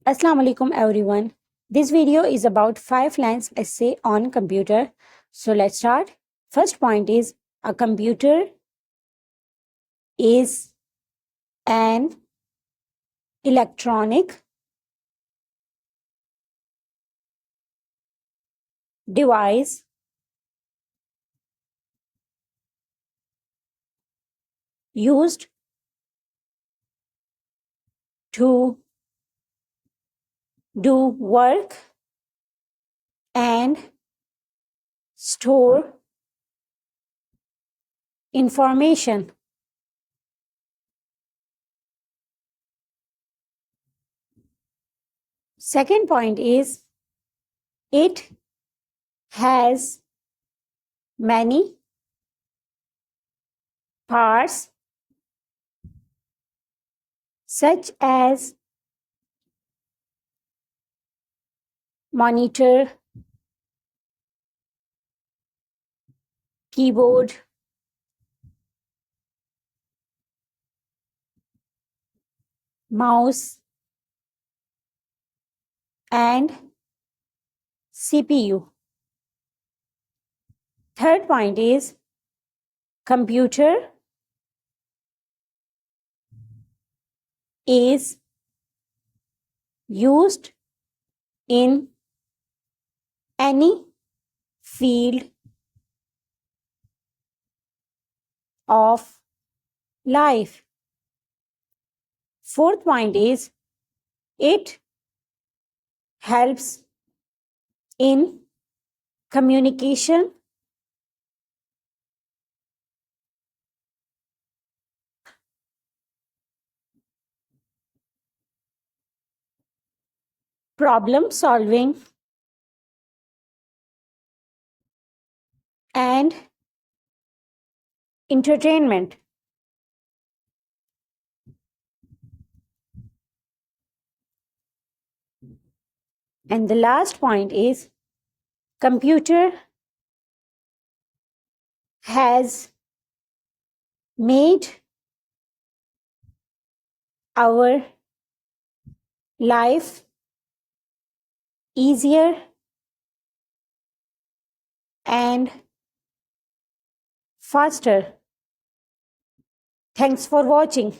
Assalamu alaikum everyone. This video is about 5 lines essay on computer. So let's start. First point is a computer is an electronic device used to do work and store information. Second point is it has many parts such as monitor, keyboard, mouse, and CPU. Third point is computer is used in any field of life. Fourth point is it helps in communication, problem solving, and entertainment. And the last point is computer has made our life easier and faster. Thanks for watching.